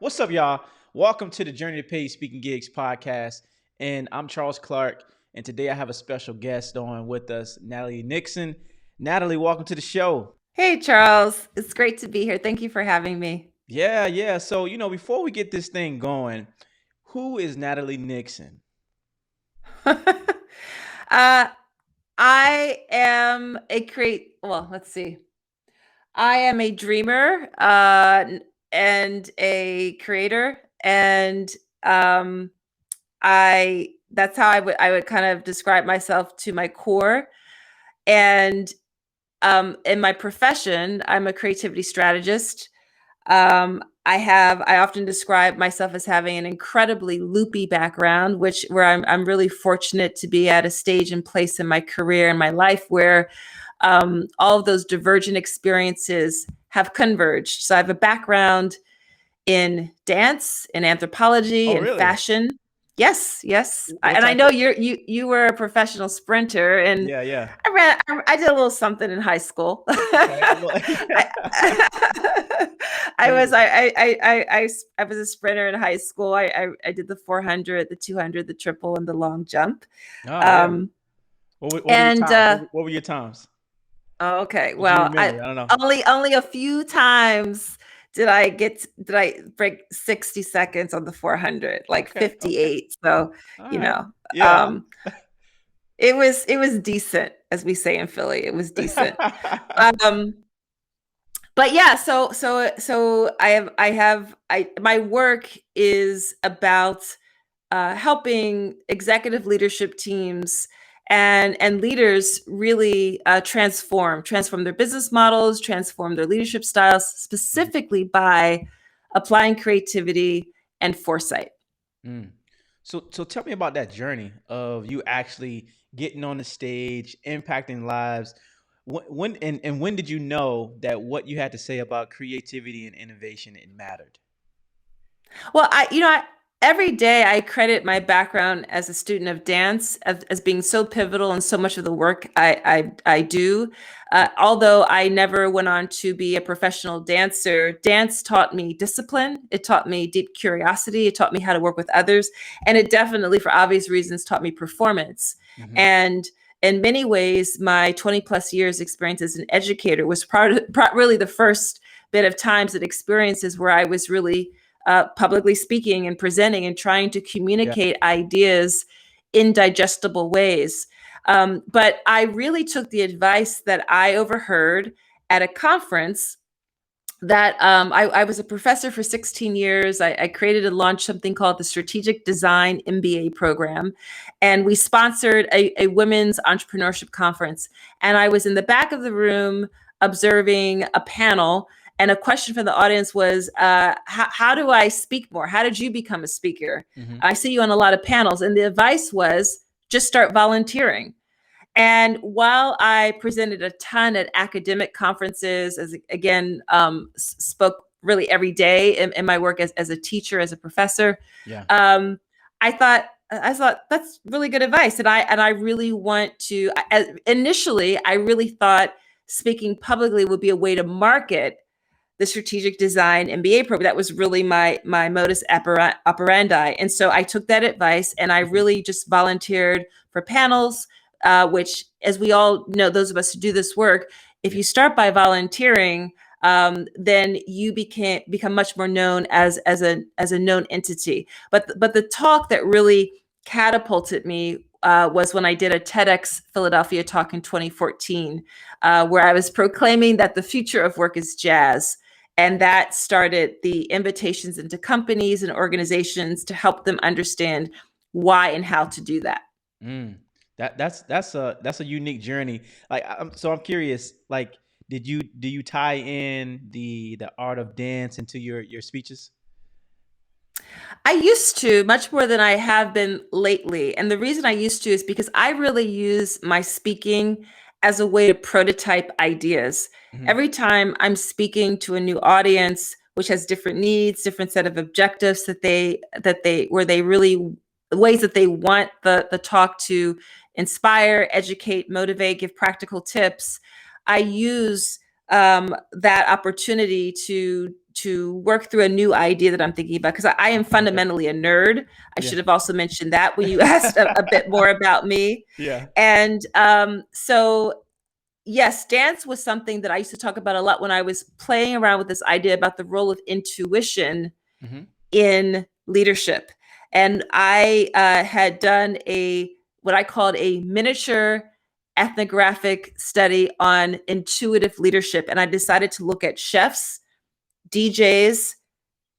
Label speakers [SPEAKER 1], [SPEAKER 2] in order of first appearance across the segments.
[SPEAKER 1] What's up, y'all? Welcome to the Journey to Paid Speaking Gigs podcast. And I'm Charles Clark. And today I have a special guest on with us, Natalie Nixon. Natalie, welcome to the show.
[SPEAKER 2] Hey, Charles. It's great to be here. Thank you for having me.
[SPEAKER 1] Yeah. So, before we get this thing going, who is Natalie Nixon?
[SPEAKER 2] uh, I am a let's see. I am a dreamer and a creator. And um, that's how I would kind of describe myself to my core. And in my profession, I'm a creativity strategist. I often describe myself as having an incredibly loopy background, where I'm really fortunate to be at a stage and place in my career and my life where all of those divergent experiences have converged. So I have a background in dance, in anthropology,
[SPEAKER 1] Oh,
[SPEAKER 2] in
[SPEAKER 1] really?
[SPEAKER 2] fashion. Yes.
[SPEAKER 1] What
[SPEAKER 2] And I
[SPEAKER 1] type
[SPEAKER 2] know
[SPEAKER 1] of?
[SPEAKER 2] you were a professional sprinter, and
[SPEAKER 1] Yeah.
[SPEAKER 2] I did a little something in high school.
[SPEAKER 1] Okay. Well,
[SPEAKER 2] I, I was I was a sprinter in high school. I did the 400, the 200, the triple, and the long jump.
[SPEAKER 1] oh, yeah.
[SPEAKER 2] Um,
[SPEAKER 1] What were your
[SPEAKER 2] and
[SPEAKER 1] times? What were your times?
[SPEAKER 2] Okay,
[SPEAKER 1] If you
[SPEAKER 2] well, I
[SPEAKER 1] remember, I don't know.
[SPEAKER 2] only a few times did I break 60 seconds on the 400, like
[SPEAKER 1] Okay.
[SPEAKER 2] 58. So,
[SPEAKER 1] All
[SPEAKER 2] you
[SPEAKER 1] right.
[SPEAKER 2] know,
[SPEAKER 1] Yeah.
[SPEAKER 2] um, it was decent, as we say in Philly. It was decent. Um, but yeah, so I my work is about helping executive leadership teams and leaders really transform their business models, transform their leadership styles, specifically by applying creativity and foresight.
[SPEAKER 1] Mm. So tell me about that journey of you actually getting on the stage, impacting lives. When did you know that what you had to say about creativity and innovation it mattered?
[SPEAKER 2] Well, every day I credit my background as a student of dance as being so pivotal in so much of the work I do. Although I never went on to be a professional dancer, dance taught me discipline. It taught me deep curiosity. It taught me how to work with others, and it definitely, for obvious reasons, taught me performance.
[SPEAKER 1] Hmm.
[SPEAKER 2] And in many ways, my 20 plus years experience as an educator was really the first bit of times and experiences where I was really publicly speaking and presenting and trying to
[SPEAKER 1] Yeah.
[SPEAKER 2] communicate ideas in digestible ways. But I really took the advice that I overheard at a conference that I was a professor for 16 years. I created and launched something called the Strategic Design MBA program. And we sponsored a women's entrepreneurship conference. And I was in the back of the room observing a panel. And a question from the audience was, how do I speak more? How did you become a speaker?
[SPEAKER 1] Hmm.
[SPEAKER 2] I see you on a lot of panels. And the advice was just start volunteering. And while I presented a ton at academic conferences, as again, spoke really every day in my work as a teacher, as a professor,
[SPEAKER 1] Yeah.
[SPEAKER 2] um, I thought that's really good advice, and I really want to. Initially, I really thought speaking publicly would be a way to market the strategic design MBA program. That was really my modus operandi. And so I took that advice and I
[SPEAKER 1] Hmm.
[SPEAKER 2] really just volunteered for panels, which, as we all know, those of us who do this work, if
[SPEAKER 1] Yeah.
[SPEAKER 2] you start by volunteering, then you become much more known as a known entity. But the talk that really catapulted me was when I did a TEDx Philadelphia talk in 2014, where I was proclaiming that the future of work is jazz. And that started the invitations into companies and organizations to help them understand why and how to do that.
[SPEAKER 1] Mm. That's a unique journey. Like, I'm curious. Like, do you tie in the art of dance into your speeches?
[SPEAKER 2] I used to much more than I have been lately. And the reason I used to is because I really use my speaking as a way to prototype ideas.
[SPEAKER 1] Hmm.
[SPEAKER 2] Every time I'm speaking to a new audience, which has different needs, different set of objectives where they really ways that they want the talk to inspire, educate, motivate, give practical tips, I use that opportunity to to work through a new idea that I'm thinking about, because I am
[SPEAKER 1] Okay.
[SPEAKER 2] fundamentally a nerd. I
[SPEAKER 1] Yeah.
[SPEAKER 2] should have also mentioned that when you asked a bit more about me.
[SPEAKER 1] Yeah.
[SPEAKER 2] And so, yes, dance was something that I used to talk about a lot when I was playing around with this idea about the role of intuition
[SPEAKER 1] Hmm.
[SPEAKER 2] in leadership. And I had done a what I called a miniature ethnographic study on intuitive leadership. And I decided to look at chefs, DJs,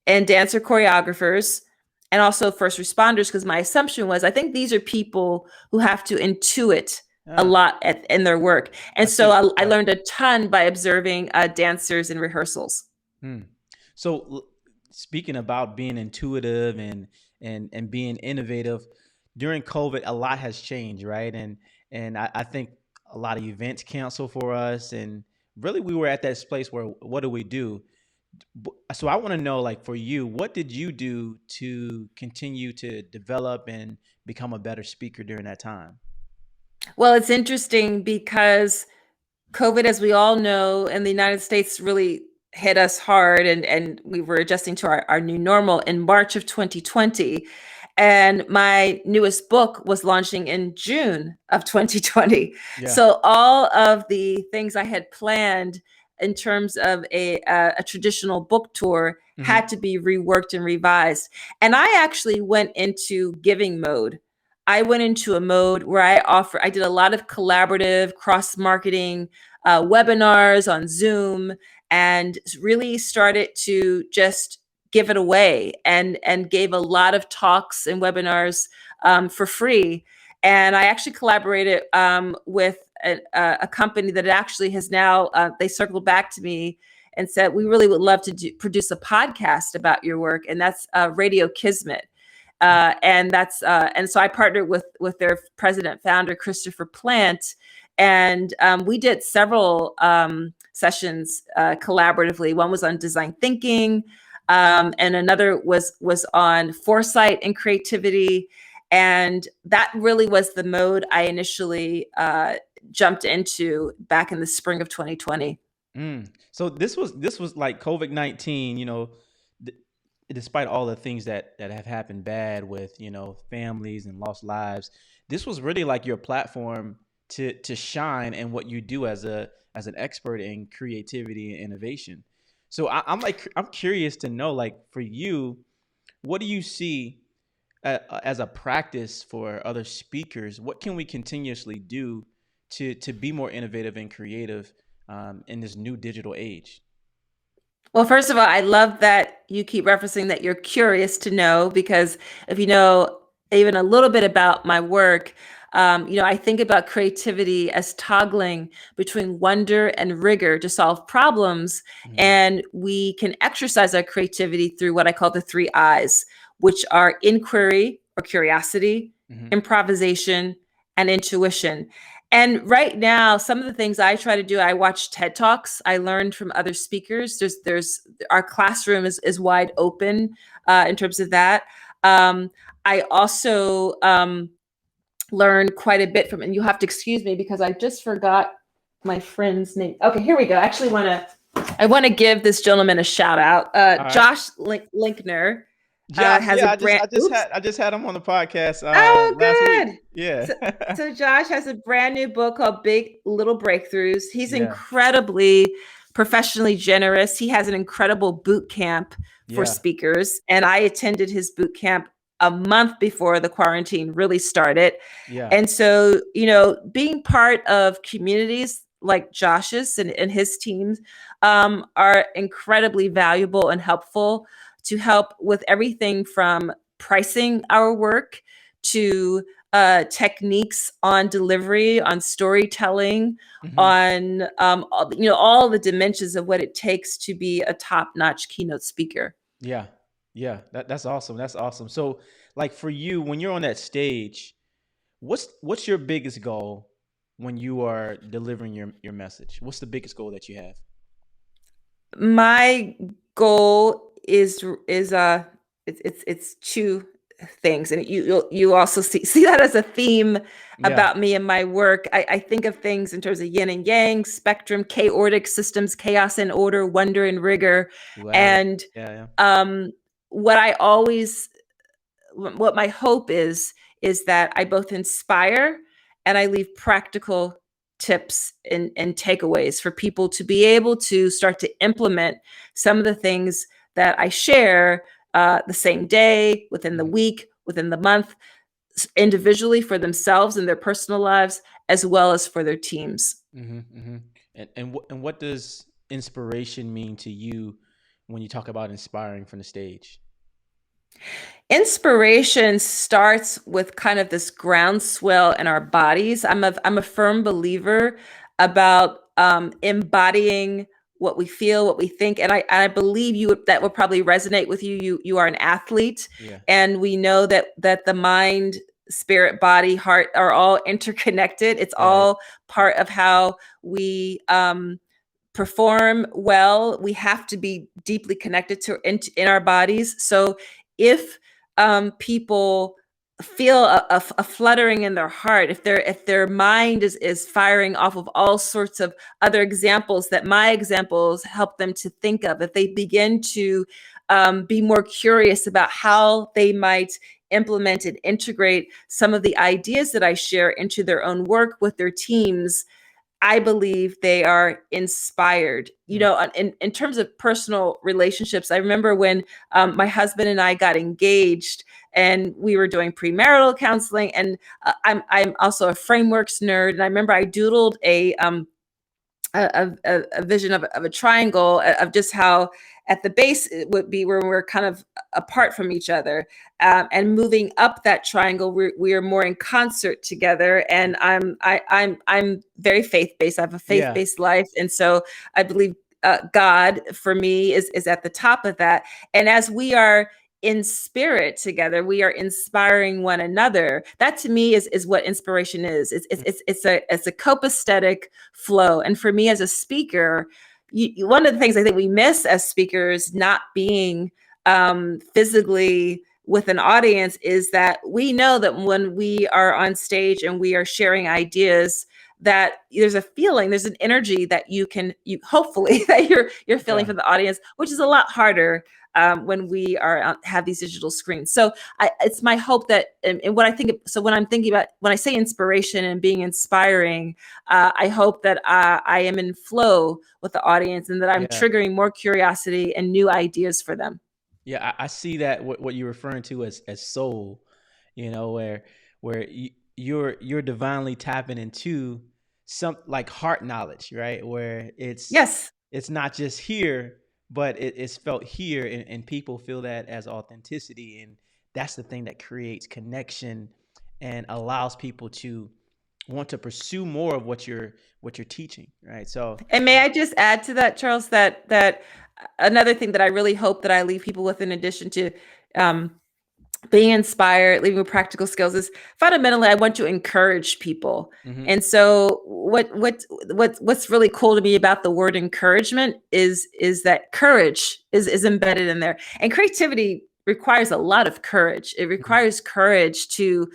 [SPEAKER 2] and dancer choreographers, and also first responders, because my assumption was I think these are people who have to intuit a
[SPEAKER 1] Ah,
[SPEAKER 2] lot in their work.
[SPEAKER 1] I
[SPEAKER 2] And so
[SPEAKER 1] see.
[SPEAKER 2] I
[SPEAKER 1] Right.
[SPEAKER 2] learned a ton by observing dancers in rehearsals.
[SPEAKER 1] Hmm. So speaking about being intuitive and being innovative during COVID, a lot has changed, right? And I think a lot of events canceled for us, and really we were at that place where what do we do? So I want to know, like for you, what did you do to continue to develop and become a better speaker during that time?
[SPEAKER 2] Well, it's interesting because COVID, as we all know, in the United States really hit us hard, and we were adjusting to our new normal in March of 2020. And my newest book was launching in June of 2020.
[SPEAKER 1] Yeah.
[SPEAKER 2] So all of the things I had planned in terms of a traditional book tour
[SPEAKER 1] Hmm.
[SPEAKER 2] had to be reworked and revised. And I actually went into giving mode. I went into a mode where I did a lot of collaborative cross marketing webinars on Zoom, and really started to just give it away, and gave a lot of talks and webinars for free. And I actually collaborated with a company that actually has now they circled back to me and said, we really would love to produce a podcast about your work, and that's Radio Kismet. And so I partnered with their president founder Christopher Plant, and we did several sessions collaboratively. One was on design thinking, and another was on foresight and creativity. And that really was the mode I initially jumped into back in the spring of 2020.
[SPEAKER 1] So this was like COVID-19, d- despite all the things that have happened bad with, families and lost lives. This was really like your platform to shine in what you do as an expert in creativity and innovation. So I'm curious to know, like for you, what do you see as a practice for other speakers? What can we continuously do to be more innovative and creative in this new digital age?
[SPEAKER 2] Well, first of all, I love that you keep referencing that you're curious to know, because if you know even a little bit about my work, I think about creativity as toggling between wonder and rigor to solve problems.
[SPEAKER 1] Hmm.
[SPEAKER 2] And we can exercise our creativity through what I call the three I's, which are inquiry or curiosity,
[SPEAKER 1] Hmm.
[SPEAKER 2] improvisation, and intuition. And right now, some of the things I try to do, I watch TED Talks. I learned from other speakers. There's our classroom is wide open in terms of that. Um, I also learned quite a bit from, and you have to excuse me because I just forgot my friend's name. Okay, here we go. I want to give this gentleman a shout out.
[SPEAKER 1] All right.
[SPEAKER 2] Josh Linkner
[SPEAKER 1] Josh,
[SPEAKER 2] has a
[SPEAKER 1] yeah, I just I
[SPEAKER 2] brand.
[SPEAKER 1] just
[SPEAKER 2] Oops.
[SPEAKER 1] had I just had him on the podcast
[SPEAKER 2] Oh,
[SPEAKER 1] last week.
[SPEAKER 2] good.
[SPEAKER 1] Yeah.
[SPEAKER 2] So, so Josh has a brand new book called Big Little Breakthroughs. He's
[SPEAKER 1] Yeah.
[SPEAKER 2] incredibly professionally generous. He has an incredible boot camp for
[SPEAKER 1] Yeah.
[SPEAKER 2] speakers, and I attended his boot camp a month before the quarantine really started.
[SPEAKER 1] Yeah.
[SPEAKER 2] And so, being part of communities like Josh's and his teams are incredibly valuable and helpful to help with everything from pricing our work to techniques on delivery, on storytelling,
[SPEAKER 1] Hmm.
[SPEAKER 2] on all the dimensions of what it takes to be a top-notch keynote speaker.
[SPEAKER 1] Yeah. Yeah. That's awesome. That's awesome. So, like for you, when you're on that stage, what's your biggest goal when you are delivering your message? What's the biggest goal that you have?
[SPEAKER 2] My goal is it's two. things. And you also see that as a theme
[SPEAKER 1] Yeah.
[SPEAKER 2] about me and my work. I think of things in terms of yin and yang, spectrum, chaotic systems, chaos and order, wonder and rigor.
[SPEAKER 1] Wow.
[SPEAKER 2] And
[SPEAKER 1] Yeah. Yeah.
[SPEAKER 2] um, what I always, what my hope is that I both inspire and I leave practical tips and takeaways for people to be able to start to implement some of the things that I share the same day, within the
[SPEAKER 1] Mhm.
[SPEAKER 2] week, within the month, individually for themselves and their personal lives, as well as for their teams.
[SPEAKER 1] Mm-hmm. And what does inspiration mean to you when you talk about inspiring from the stage?
[SPEAKER 2] Inspiration starts with kind of this groundswell in our bodies. I'm a firm believer about embodying what we feel, what we think, and I believe that would probably resonate with you. You are an athlete,
[SPEAKER 1] Yeah.
[SPEAKER 2] and we know that the mind, spirit, body, heart are all interconnected. It's
[SPEAKER 1] Yeah.
[SPEAKER 2] all part of how we perform well. We have to be deeply connected to in our bodies. So if people feel a fluttering in their heart, if their mind is firing off of all sorts of other examples that my examples help them to think of, if they begin to be more curious about how they might implement and integrate some of the ideas that I share into their own work with their teams, I believe they are inspired.
[SPEAKER 1] Mm.
[SPEAKER 2] In terms of personal relationships, I remember when my husband and I got engaged and we were doing premarital counseling. And I'm also a frameworks nerd. And I remember I doodled a vision of a triangle of just how at the base it would be where we're kind of apart from each other, and moving up that triangle we are more in concert together. And I'm very faith-based. I have a
[SPEAKER 1] Yeah.
[SPEAKER 2] faith-based life, and so I believe God for me is at the top of that. And as we are in spirit together, we are inspiring one another. That to me is what inspiration is. It's a copacetic flow. And for me as a speaker, one of the things I think we miss as speakers, not being physically with an audience, is that we know that when we are on stage and we are sharing ideas, that there's a feeling, there's an energy that you hopefully that you're feeling
[SPEAKER 1] Yeah.
[SPEAKER 2] from the audience, which is a lot harder when we have these digital screens. So it's my hope that, and what I think. So when I'm thinking about, when I say inspiration and being inspiring, I hope that I am in flow with the audience and that I'm
[SPEAKER 1] Yeah.
[SPEAKER 2] triggering more curiosity and new ideas for them.
[SPEAKER 1] Yeah, I see that what you're referring to as soul, where you're divinely tapping into some like heart knowledge, right? Where
[SPEAKER 2] Yes.
[SPEAKER 1] it's not just here, but it's felt here, and people feel that as authenticity, and that's the thing that creates connection and allows people to want to pursue more of what you're teaching, right? So
[SPEAKER 2] And may I just add to that, Charles, that another thing that I really hope that I leave people with, in addition to um, being inspired, leaving with practical skills, is fundamentally I want to encourage people.
[SPEAKER 1] mhm.
[SPEAKER 2] And so what's really cool to me about the word encouragement is that courage is embedded in there. And creativity requires a lot of courage. It
[SPEAKER 1] Mhm.
[SPEAKER 2] requires courage to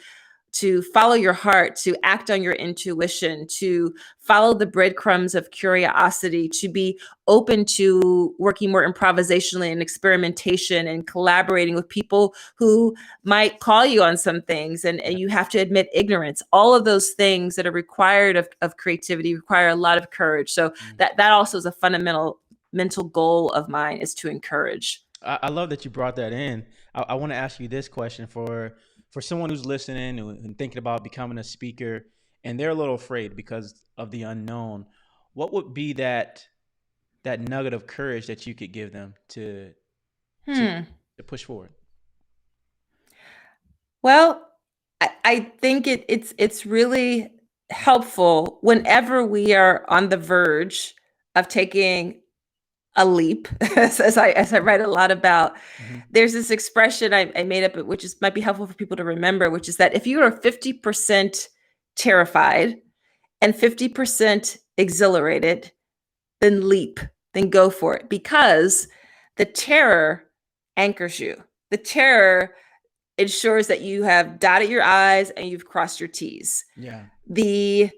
[SPEAKER 2] follow your heart, to act on your intuition, to follow the breadcrumbs of curiosity, to be open to working more improvisationally and experimentation and collaborating with people who might call you on some things, and
[SPEAKER 1] Yeah.
[SPEAKER 2] you have to admit ignorance. All of those things that are required of creativity require a lot of courage. So
[SPEAKER 1] Mm.
[SPEAKER 2] that also is a fundamental mental goal of mine, is to encourage.
[SPEAKER 1] I love that you brought that in. I want to ask you this question for someone who's listening and thinking about becoming a speaker, and they're a little afraid because of the unknown. What would be that nugget of courage that you could give them to
[SPEAKER 2] Hmm.
[SPEAKER 1] to push forward?
[SPEAKER 2] Well, I think it's really helpful whenever we are on the verge of taking a leap, as I write a lot about.
[SPEAKER 1] Hmm.
[SPEAKER 2] There's this expression I made up, which is might be helpful for people to remember, which is that if you are 50% terrified and 50% exhilarated, then leap, then go for it, because the terror anchors you. The terror ensures that you have dotted your I's and you've crossed your T's.
[SPEAKER 1] Yeah.
[SPEAKER 2] The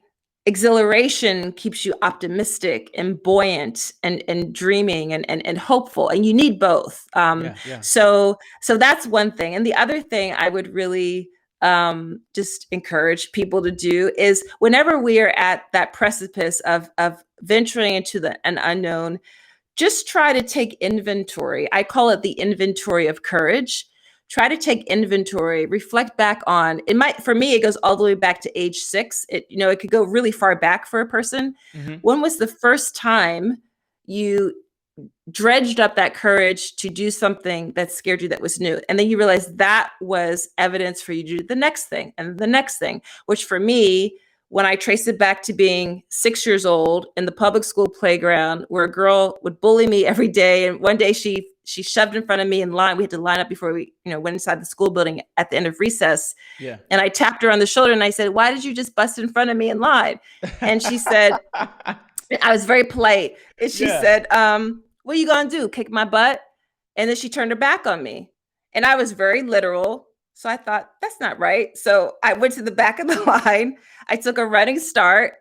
[SPEAKER 2] exhilaration keeps you optimistic and buoyant and dreaming and hopeful, and you need both.
[SPEAKER 1] Yeah. Yeah.
[SPEAKER 2] So that's one thing. And the other thing I would really just encourage people to do is, whenever we are at that precipice of venturing into an unknown, just try to take inventory. I call it the inventory of courage. Try to take inventory, reflect back on it. Might, for me, it goes all the way back to age 6. It could go really far back for a person.
[SPEAKER 1] Hmm.
[SPEAKER 2] When was the first time you dredged up that courage to do something that scared you, that was new? And then you realize that was evidence for you to do the next thing and the next thing, which for me, when I trace it back to being 6 years old in the public school playground, where a girl would bully me every day. And one day she shoved in front of me in line. We had to line up before we, went inside the school building at the end of recess.
[SPEAKER 1] Yeah.
[SPEAKER 2] And I tapped her on the shoulder and I said, "Why did you just bust in front of me in line?" And she said, I was very polite. And she
[SPEAKER 1] Yeah.
[SPEAKER 2] said, "What are you going to do? Kick my butt?" And then she turned her back on me. And I was very literal. So I thought, that's not right. So I went to the back of the line. I took a running start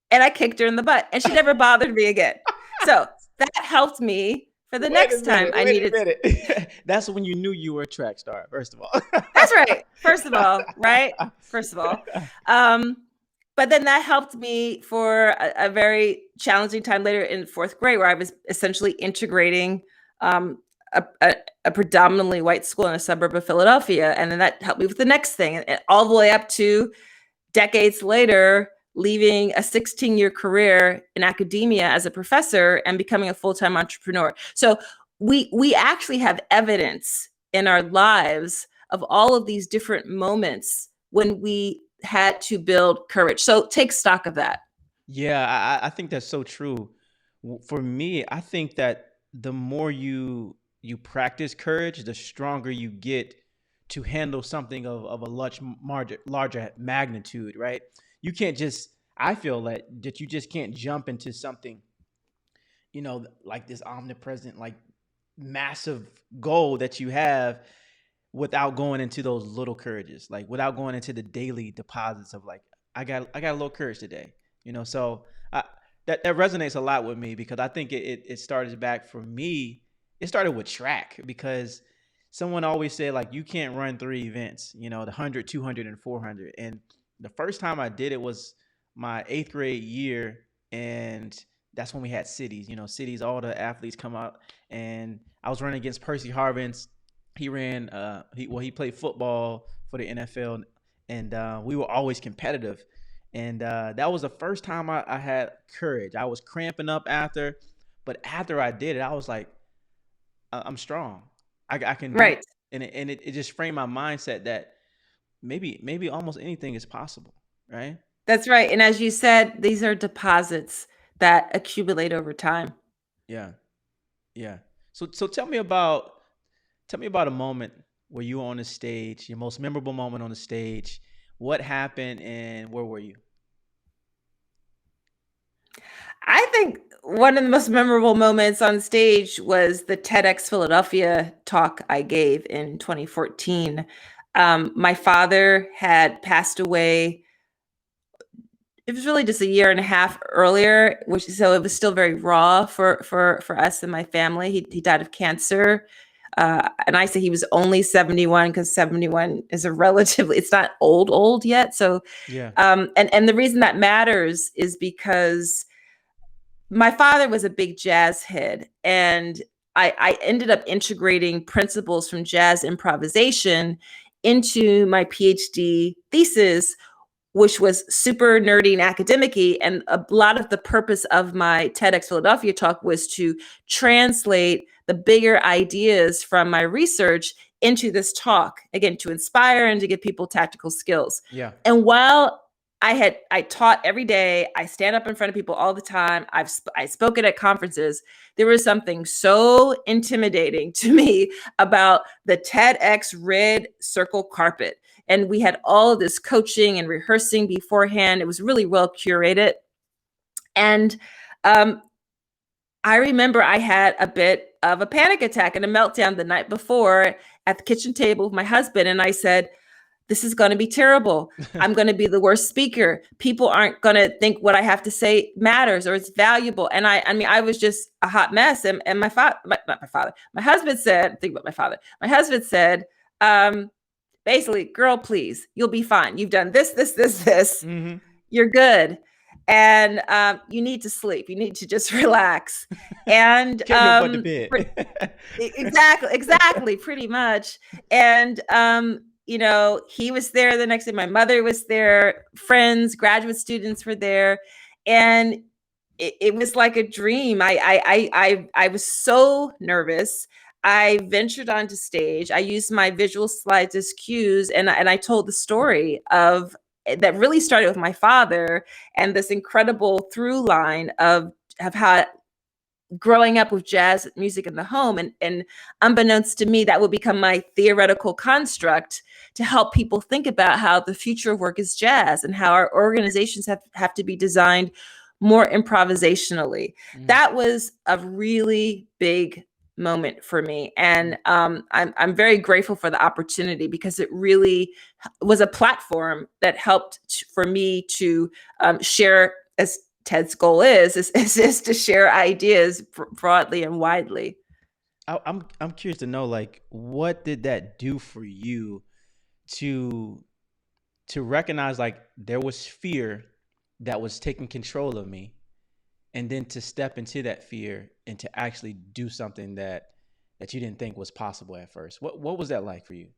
[SPEAKER 2] and I kicked her in the butt. And she never bothered me again. So that helped me for the next time I needed.
[SPEAKER 1] Wait a minute. That's when you knew you were a track star, first of all.
[SPEAKER 2] That's right. First of all, right? First of all. But then that helped me for a very challenging time later in 4th grade, where I was essentially integrating a predominantly white school in a suburb of Philadelphia. And then that helped me with the next thing. And all the way up to decades later, leaving a 16-year career in academia as a professor and becoming a full-time entrepreneur. So we actually have evidence in our lives of all of these different moments when we had to build courage. So take stock of that.
[SPEAKER 1] Yeah, I think that's so true. For me, I think that the more you practice courage, the stronger you get to handle something of a larger magnitude, right? You can't just, I feel that you just can't jump into something, like this omnipresent, like massive goal that you have without going into those little courages, like without going into the daily deposits of like, I got a little courage today, So I, that resonates a lot with me, because I think it started back for me. It started with track, because someone always said, like, you can't run 3 events, the 100, 200, and 400. And the first time I did it was my 8th grade year, and that's when we had cities. Cities, all the athletes come out, and I was running against Percy Harvins. He ran. He played football for the NFL, and we were always competitive. And that was the first time I had courage. I was cramping up after, but after I did it, I was like, I'm strong. I can do it.
[SPEAKER 2] Right.
[SPEAKER 1] And it just framed my mindset that maybe almost anything is possible, right?
[SPEAKER 2] That's right. And as you said, these are deposits that accumulate over time.
[SPEAKER 1] Yeah, yeah. So tell me about a moment where you were on the stage, your most memorable moment on the stage. What happened and where were you?
[SPEAKER 2] I think one of the most memorable moments on stage was the TEDx Philadelphia talk I gave in 2014. My father had passed away. It was really just a year and a half earlier, so it was still very raw for us and my family. He died of cancer. And I say he was only 71, because 71 is it's not old yet. So,
[SPEAKER 1] Yeah.
[SPEAKER 2] and the reason that matters is because my father was a big jazz head, and I ended up integrating principles from jazz improvisation into my PhD thesis, which was super nerdy and academic-y. And a lot of the purpose of my TEDx Philadelphia talk was to translate the bigger ideas from my research into this talk, again, to inspire and to give people tactical skills.
[SPEAKER 1] Yeah.
[SPEAKER 2] And while I taught every day, I stand up in front of people all the time, I spoken at conferences, there was something so intimidating to me about the TEDx red circle carpet. And we had all of this coaching and rehearsing beforehand. It was really well curated. And I remember I had a bit of a panic attack and a meltdown the night before. at the kitchen table with my husband, and I said, this is going to be terrible. I'm going to be the worst speaker. People aren't going to think what I have to say matters or it's valuable. And I mean, I was just a hot mess. And my father, not my father, my husband said, think about my father. My husband said, basically, girl, please, you'll be fine. You've done this.
[SPEAKER 1] Mm-hmm.
[SPEAKER 2] You're good. And you need to sleep. You need to just relax. And
[SPEAKER 1] Get your butt to bed.
[SPEAKER 2] exactly, pretty much. And he was there the next day. My mother was there. Friends, graduate students were there, and it was like a dream. I was so nervous. I ventured onto stage. I used my visual slides as cues, and I told the story of that really started with my father and this incredible through line of how growing up with jazz music in the home, and unbeknownst to me, that would become my theoretical construct to help people think about how the future of work is jazz and how our organizations have to be designed more improvisationally. That was a really big moment for me, and I'm very grateful for the opportunity, because it really was a platform that helped for me to share, as Ted's goal is to share ideas broadly and widely.
[SPEAKER 1] I'm curious to know, like, what did that do for you to recognize, like, there was fear that was taking control of me, and then to step into that fear and to actually do something that you didn't think was possible at first. What was that like for you?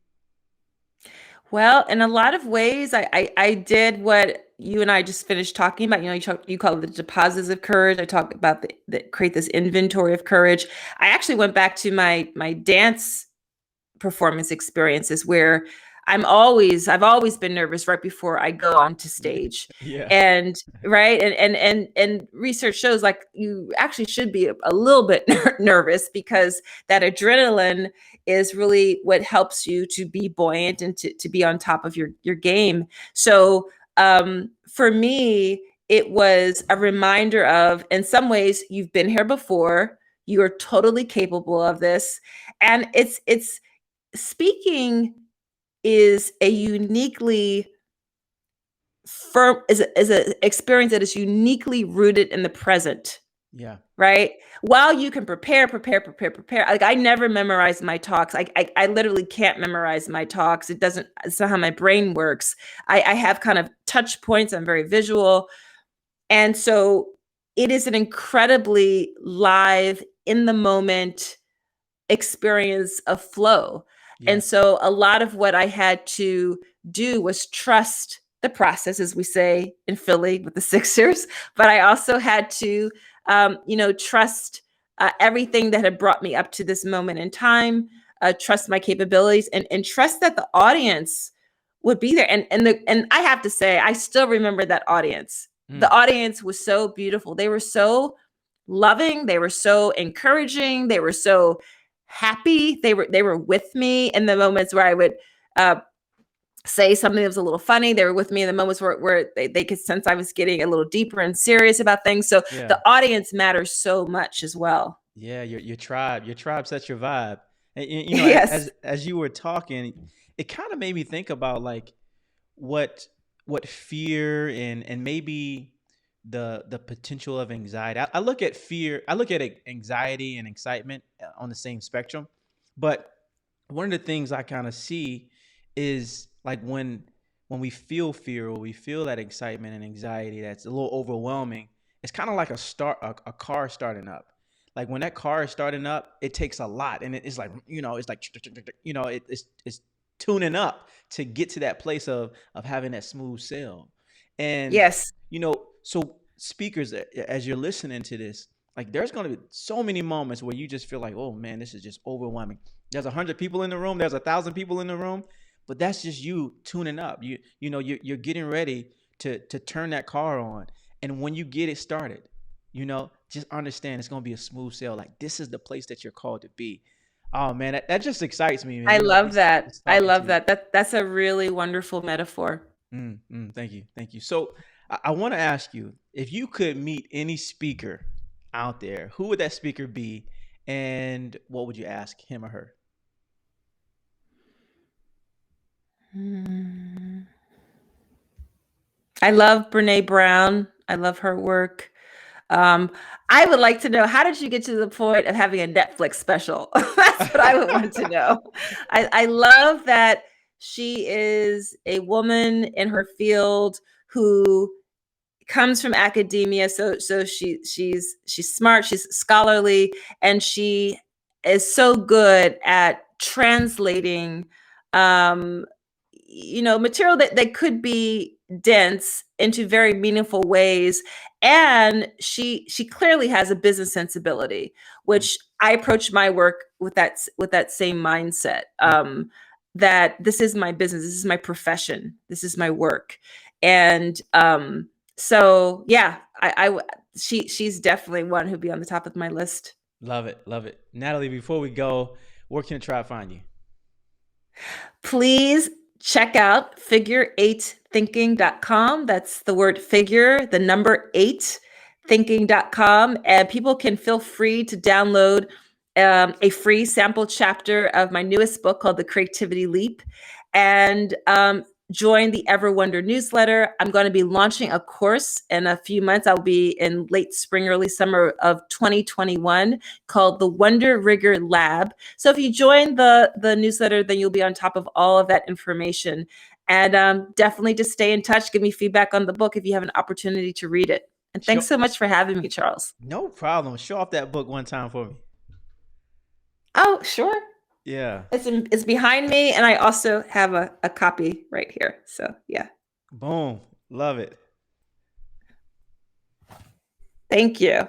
[SPEAKER 2] Well, in a lot of ways, I did what you and I just finished talking about. You call it the deposits of courage. I talk about create this inventory of courage. I actually went back to my dance performance experiences, where I've always been nervous right before I go onto stage.
[SPEAKER 1] Yeah.
[SPEAKER 2] And right. And research shows, like, you actually should be a little bit nervous, because that adrenaline is really what helps you to be buoyant and to be on top of your game. So for me, it was a reminder of, in some ways, you've been here before, you are totally capable of this. And it's speaking is a uniquely firm is an experience that is uniquely rooted in the present,
[SPEAKER 1] Yeah.
[SPEAKER 2] right? While you can prepare, like, I never memorize my talks. I literally can't memorize my talks. It's not how my brain works. I have kind of touch points. I'm very visual. And so it is an incredibly live, in the moment experience of flow.
[SPEAKER 1] Yeah.
[SPEAKER 2] And so a lot of what I had to do was trust the process, as we say in Philly with the Sixers. But I also had to, trust everything that had brought me up to this moment in time, trust my capabilities, and trust that the audience would be there. And I have to say, I still remember that audience. The audience was so beautiful. They were so loving. They were so encouraging. They were so happy. They were with me in the moments where I would say something that was a little funny. They were with me in the moments where they could sense I was getting a little deeper and serious about things. So
[SPEAKER 1] Yeah.
[SPEAKER 2] the audience matters so much as well.
[SPEAKER 1] Yeah, your tribe sets your vibe. And
[SPEAKER 2] Yes.
[SPEAKER 1] as you were talking, it kind of made me think about, like, what fear and maybe the potential of anxiety. I look at fear, I look at anxiety and excitement on the same spectrum, but one of the things I kind of see is, like, when we feel fear or we feel that excitement and anxiety that's a little overwhelming, it's kind of like a car starting up. Like, when that car is starting up, it takes a lot, and it's like, it's like, it's tuning up to get to that place of having that smooth sail. And
[SPEAKER 2] Yes.
[SPEAKER 1] so speakers, as you're listening to this, like, there's going to be so many moments where you just feel like, oh man, this is just overwhelming. There's 100 people in the room, there's 1,000 people in the room, but that's just you tuning up. You're getting ready to turn that car on, and when you get it started, just understand it's going to be a smooth sail. Like, this is the place that you're called to be. Oh man, that just excites me, man.
[SPEAKER 2] I love that.
[SPEAKER 1] Just
[SPEAKER 2] I
[SPEAKER 1] talking to
[SPEAKER 2] love
[SPEAKER 1] you.
[SPEAKER 2] that. That's a really wonderful metaphor.
[SPEAKER 1] Thank you, thank you. So I want to ask you, if you could meet any speaker out there, who would that speaker be, and what would you ask him or her?
[SPEAKER 2] Hmm. I love Brene Brown. I love her work. Um, I would like to know, how did you get to the point of having a Netflix special? That's what I would want to know. I love that she is a woman in her field who comes from academia, so she's smart, she's scholarly, and she is so good at translating um material that could be dense into very meaningful ways. And she clearly has a business sensibility, which I approach my work with that same mindset, that this is my business, this is my profession, this is my work. And so yeah, she's definitely one who'd be on the top of my list.
[SPEAKER 1] Love it, love it. Natalie, before we go, where can I try to find you?
[SPEAKER 2] Please check out figure8thinking.com. That's the word figure, the number 8, thinking.com. And people can feel free to download a free sample chapter of my newest book called The Creativity Leap. And join the Ever Wonder newsletter. I'm going to be launching a course in a few months. I'll be in late spring, early summer of 2021, called the Wonder Rigger Lab. So if you join the newsletter, then you'll be on top of all of that information. And definitely just stay in touch. Give me feedback on the book if you have an opportunity to read it. And thanks
[SPEAKER 1] Show,
[SPEAKER 2] so much for having me, Charles.
[SPEAKER 1] no problem. Show off that book one time for me.
[SPEAKER 2] Oh, sure.
[SPEAKER 1] Yeah.
[SPEAKER 2] It's behind me, and I also have a copy right here. So yeah.
[SPEAKER 1] Boom. Love it.
[SPEAKER 2] Thank you.